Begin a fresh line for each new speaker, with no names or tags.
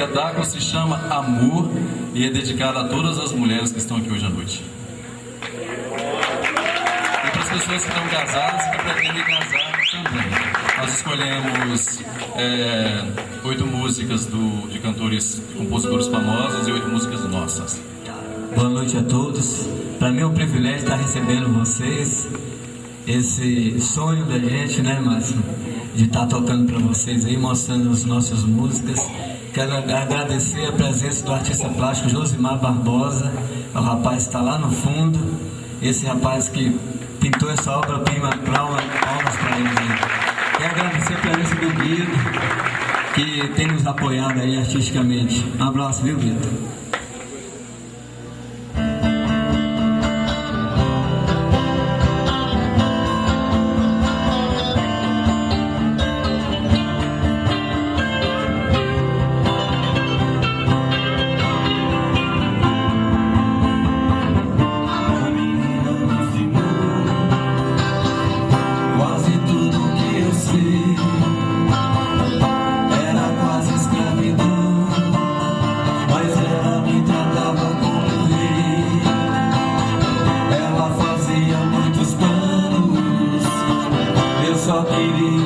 espetáculo se chama Amor e é dedicado a todas as mulheres que estão aqui hoje à noite. E para as pessoas que estão casadas e que pretendem casar também. Nós escolhemos 8 músicas de cantores, compositores famosos e 8 músicas nossas.
Boa noite a todos. Para mim é um privilégio estar recebendo vocês. Esse sonho da gente, né, Márcio? De estar tocando para vocês aí, mostrando as nossas músicas. Quero agradecer a presença do artista plástico Josimar Barbosa, o rapaz que está lá no fundo. Esse rapaz que pintou essa obra-prima, palmas para ele aí. Quero agradecer a presença do Guido, que tem nos apoiado aí artisticamente. Um abraço, viu, Guido?
Só queria